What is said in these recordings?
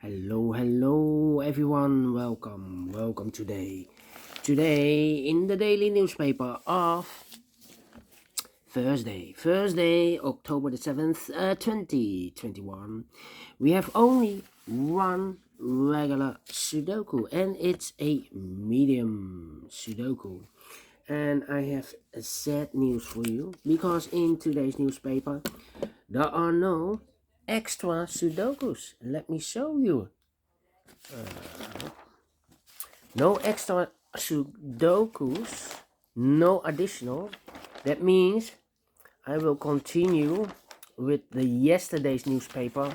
Hello everyone, welcome today in the daily newspaper of Thursday, October the 7th, 2021. We have only one regular Sudoku, and it's a medium Sudoku. And I have a sad news for you, because in today's newspaper there are no extra Sudokus. Let me show you. No extra Sudokus, no additional. That means I will continue with the yesterday's newspaper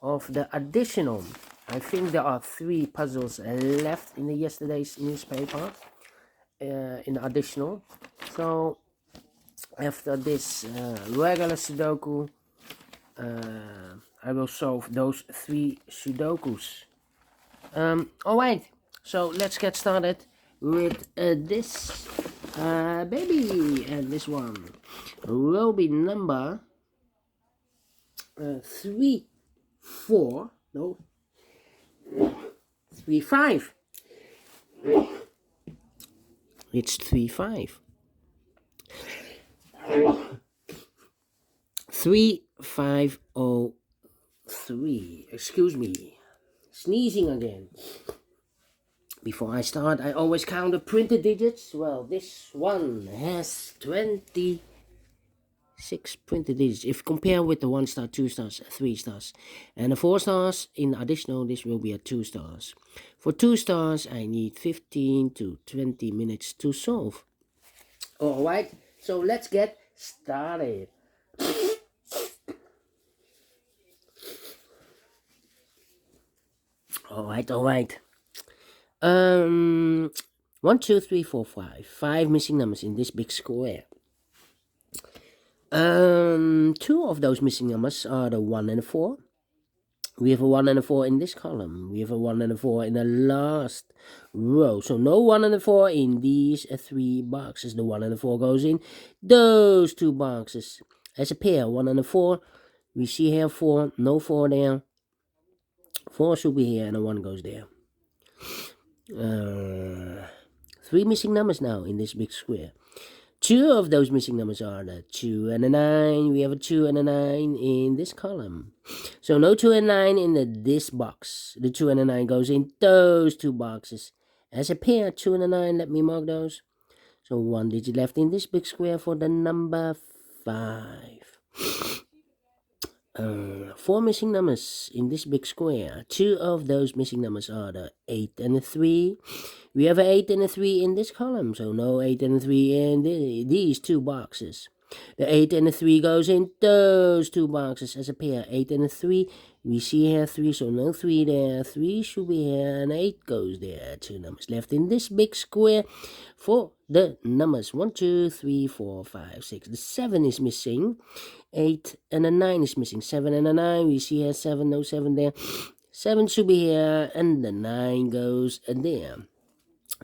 of the additional. I think there are 3 puzzles left in the yesterday's newspaper in the additional. So after this regular Sudoku, I will solve those 3 Sudokus. Alright, so let's get started with this baby, and this one will be number 3, 4, no, 3, 5. It's 3, 5. 3, 5, 0, 3. Excuse me. Sneezing again. Before I start, I always count the printed digits. Well, this one has 26 printed digits. If you compare with the 1 star, 2 stars, 3 stars, and the 4 stars, in additional, this will be a 2 stars. For 2 stars, I need 15 to 20 minutes to solve. Alright, so let's get started. Alright. 1, 2, 3, 4, 5. 5 missing numbers in this big square. 2 of those missing numbers are the 1 and the 4. We have a 1 and a 4 in this column. We have a 1 and a 4 in the last row. So no 1 and a 4 in these 3 boxes. The 1 and the 4 goes in those 2 boxes as a pair. 1 and a 4. We see here 4. No 4 there. 4 should be here, and a 1 goes there. 3 missing numbers now in this big square. 2 of those missing numbers are the 2 and the 9. We have a 2 and a 9 in this column. So no 2 and 9 in this box. The 2 and the 9 goes in those 2 boxes as a pair. 2 and a 9, let me mark those. So 1 digit left in this big square for the number 5. 4 missing numbers in this big square. 2 of those missing numbers are the 8 and the 3. We have an 8 and a 3 in this column, so no 8 and a 3 in these 2 boxes. The 8 and the 3 goes in those 2 boxes as a pair. 8 and a 3. We see here 3, so no 3 there. 3 should be here, and 8 goes there. 2 numbers left in this big square for the numbers 1, 2, 3, 4, 5, 6. The 7 is missing. 8 and a 9 is missing. 7 and a 9. We see here 7, no 7 there. 7 should be here, and the 9 goes there.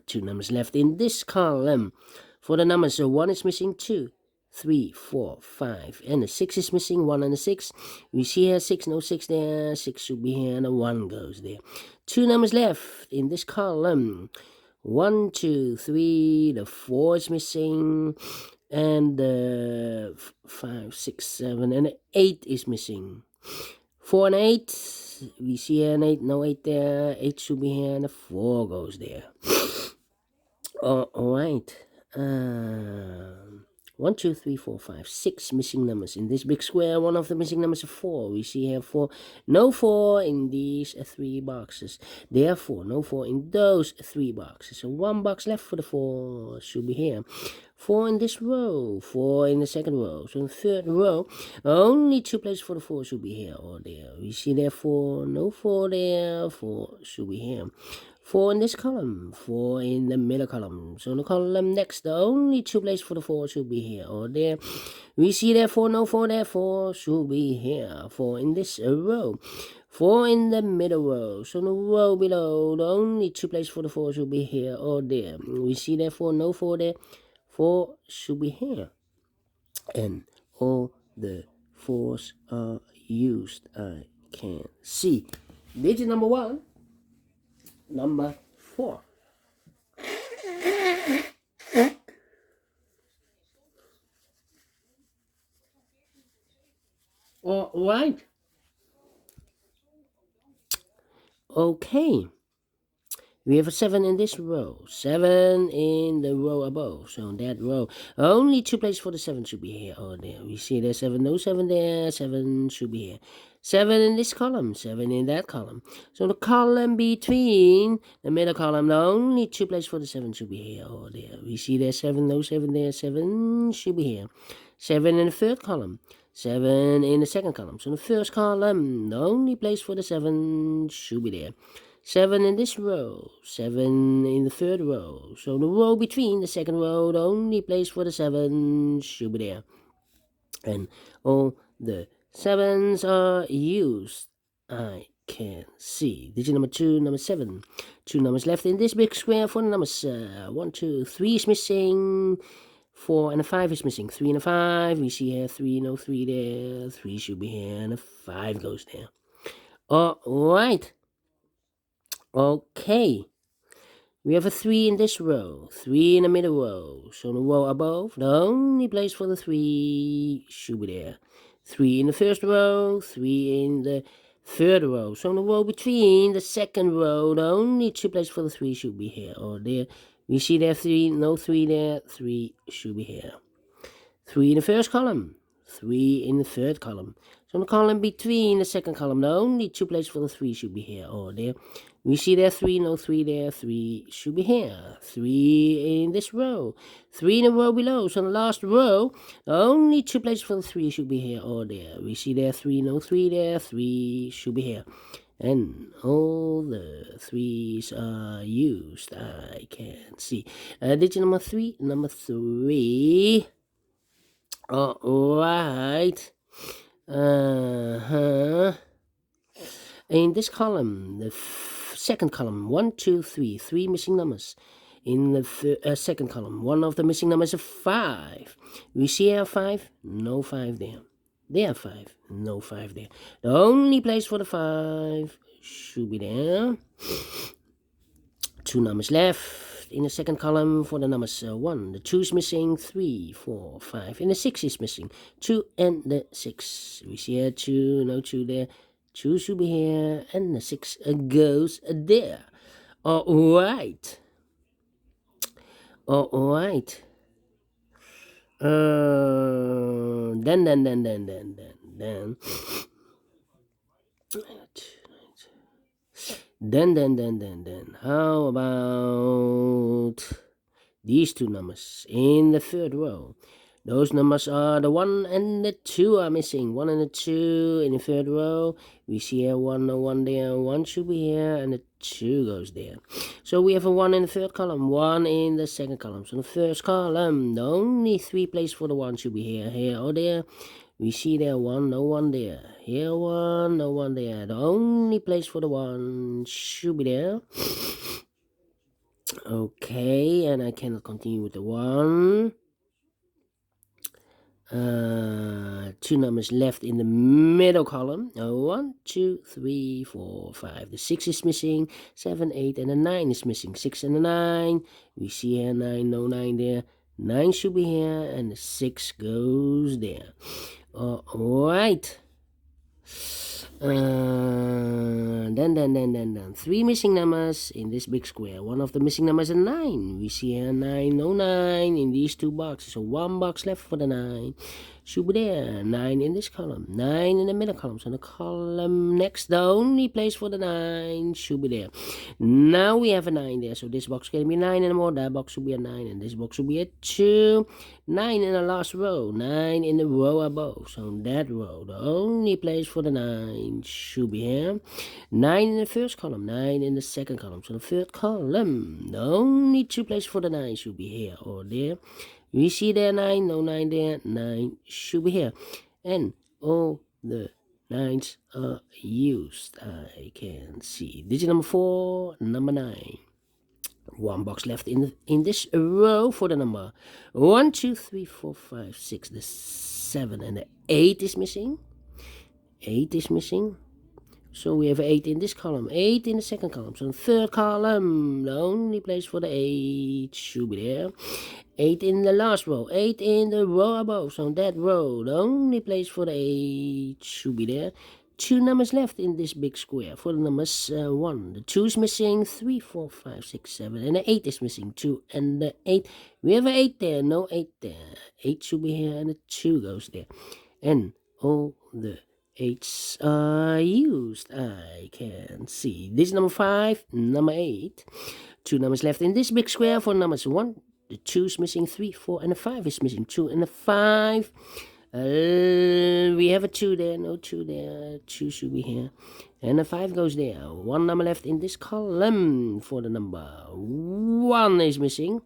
2 numbers left in this column for the numbers. So 1 is missing, 2, 3, 4, 5, and the 6 is missing. 1 and a 6. We see here 6, no 6 there. 6 should be here, and a 1 goes there. 2 numbers left in this column. 1, 2, 3. The 4 is missing, and the 5, 6, 7, and the 8 is missing. 4 and 8. We see here an 8, no 8 there. 8 should be here, and the 4 goes there. Alright. 1, 2, 3, 4, 5, 6 missing numbers in this big square. 1 of the missing numbers is 4. We see here 4. No 4 in these 3 boxes. Therefore, no 4 in those 3 boxes. So 1 box left for the 4 should be here. 4 in this row. 4 in the second row. So in the third row, only 2 places for the 4 should be here or there. We see there 4. No 4 there. 4 should be here. 4 in this column, 4 in the middle column. So in the column next, the only 2 places for the 4 should be here or there. We see there 4, no 4 there, 4 should be here. 4 in this row. 4 in the middle row. So in the row below, the only 2 places for the 4 should be here or there. We see there 4, no 4 there, 4 should be here. And all the 4s are used, I can see. Digit number 1, number 4. All right. Okay. We have a 7 in this row, 7 in the row above. So that row, only 2 places for the 7 should be here or there. We see there's 7, no 7 there, 7 should be here. 7 in this column, 7 in that column. So the column between the middle column, the only 2 places for the 7 should be here or there. We see there's 7, no 7 there, 7 should be here. 7 in the third column, 7 in the second column. So the first column, the only place for the 7 should be there. 7 in this row, 7 in the third row. So the row between the second row, the only place for the 7 should be there. And all the 7s are used. I can see. Digit number 2, number 7. 2 numbers left in this big square for the numbers 1, 2, 3 is missing. 4 and a 5 is missing. 3 and a 5. We see here 3, no 3 there. 3 should be here and a 5 goes there. All right. Okay, we have a 3 in this row, 3 in the middle row. So the row above, the only place for the 3 should be there. 3 in the first row, 3 in the third row. So the row between the second row, the only 2 places for the 3 should be here or there. We see there 3, no 3 there, 3 should be here. 3 in the first column, 3 in the third column. So the column between the second column, the only 2 places for the 3 should be here or there. We see there 3, no 3 there, 3 should be here. 3 in this row, 3 in the row below. So the last row, the only 2 places for the 3 should be here or there. We see there 3, no 3 there, 3 should be here. And all the 3s are used, I can see. Digit number 3, number 3. Alright. In this column, the second column, 1, 2, 3, 3 missing numbers. In the second column, one of the missing numbers is 5. We see here 5, no 5 there. There 5, no 5 there. The only place for the 5 should be there. 2 numbers left in the second column for the numbers 1. The 2 is missing, 3, 4, 5. And the 6 is missing, 2 and the 6. We see here 2, no 2 there. 2 should be here, and the 6 goes there. Alright. Alright. Then. How about these 2 numbers in the third row? Those numbers are the 1 and the 2 are missing. 1 and the 2 in the third row. We see here 1, no 1 there. 1 should be here and the 2 goes there. So we have a 1 in the third column, 1 in the second column. So the first column, the only 3 places for the 1 should be here, here or there. We see there 1, no 1 there. Here 1, no 1 there. The only place for the 1 should be there. Okay, and I cannot continue with the 1. 2 numbers left in the middle column. 1, 2, 3, 4, 5. The 6 is missing. 7, 8, and the 9 is missing. 6 and the 9. We see here 9, no 9 there. 9 should be here, and the 6 goes there. Alright. Then 3 missing numbers in this big square. One of the missing numbers is 9. We see here 9, no 9 in these 2 boxes. So 1 box left for the 9. Should be there. 9 in this column. 9 in the middle column. So the column next, the only place for the 9 should be there. Now we have a 9 there. So this box can be 9 and more. That box should be a 9. And this box should be a 2. 9 in the last row. 9 in the row above. So that row, the only place for the 9 should be here. 9 in the first column. 9 in the second column. So the third column, the only 2 places for the 9 should be here or there. We see there 9, no 9 there. 9 should be here. And all the 9s are used. I can see. Digit number 4, number 9. 1 box left in this row for the number 1, 2, 3, 4, 5, 6. The 7 and the 8 is missing. 8 is missing. So we have 8 in this column, 8 in the second column. So in the third column, the only place for the 8 should be there. 8 in the last row, 8 in the row above. So in that row, the only place for the 8 should be there. 2 numbers left in this big square for the numbers 1. The 2 is missing, 3, 4, 5, 6, 7, and the 8 is missing 2. And the 8, we have an 8 there, no 8 there. 8 should be here, and the 2 goes there. And all the 8s are used. I can see. This is number 5, number 8. 2 numbers left in this big square for numbers 1. The 2 is missing 3, 4, and the 5 is missing 2. And the 5, we have a 2 there, no 2 there. 2 should be here. And the 5 goes there. 1 number left in this column for the number 1 is missing.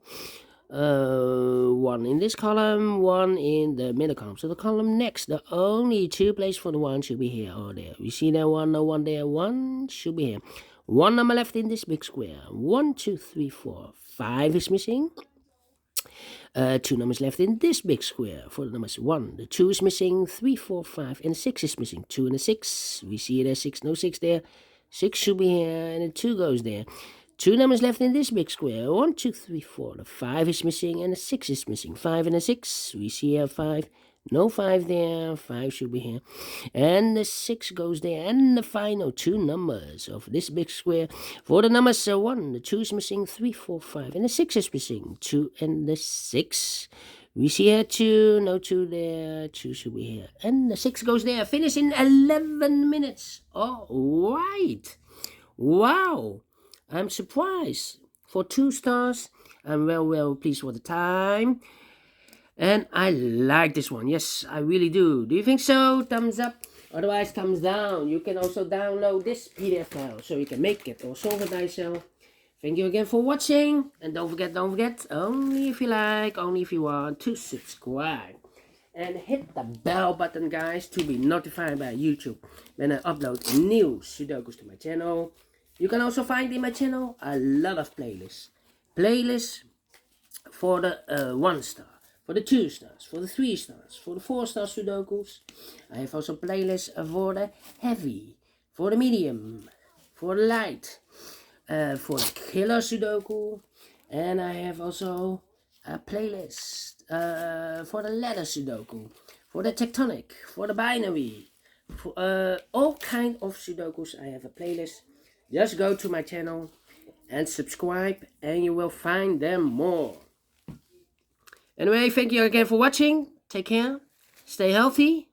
1 in this column, 1 in the middle column. So the column next, the only 2 places for the 1 should be here or there. We see there 1, no 1 there, 1 should be here. 1 number left in this big square. 1, 2, 3, 4, 5 is missing. 2 numbers left in this big square for the numbers 1. The 2 is missing, 3, 4, 5, and 6 is missing. 2 and a 6. We see there 6, no 6 there. 6 should be here, and the 2 goes there. 2 numbers left in this big square. 1, 2, 3, 4. The 5 is missing, and the 6 is missing. 5 and a 6. We see here 5. No 5 there. 5 should be here. And the 6 goes there. And the final 2 numbers of this big square. For the numbers 1, the 2 is missing, 3, 4, 5. And the 6 is missing. 2 and the 6. We see here 2. No 2 there. 2 should be here. And the 6 goes there. Finish in 11 minutes. All right. Wow. I'm surprised. For 2 stars. I'm well pleased for the time. And I like this one. Yes, I really do. Do you think so? Thumbs up. Otherwise, thumbs down. You can also download this PDF file so you can make it or solve it by yourself. Thank you again for watching. And don't forget, only if you like, only if you want, to subscribe. And hit the bell button, guys, to be notified by YouTube when I upload new Sudokus to my channel. You can also find in my channel a lot of playlists. Playlists for the 1 star. For the 2 stars, for the 3 stars, for the 4 star Sudokus. I have also playlists for the heavy, for the medium, for the light, for the killer Sudoku. And I have also a playlist for the ladder Sudoku, for the tectonic, for the binary, for all kind of Sudokus. I have a playlist. Just go to my channel and subscribe and you will find them more. Anyway, thank you again for watching. Take care, stay healthy,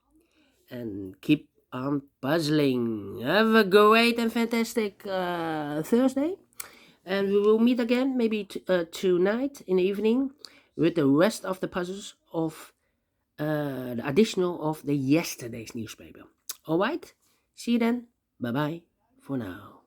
and keep on puzzling. Have a great and fantastic Thursday. And we will meet again, maybe tonight in the evening, with the rest of the puzzles of the additional of the yesterday's newspaper. Alright? See you then. Bye-bye for now.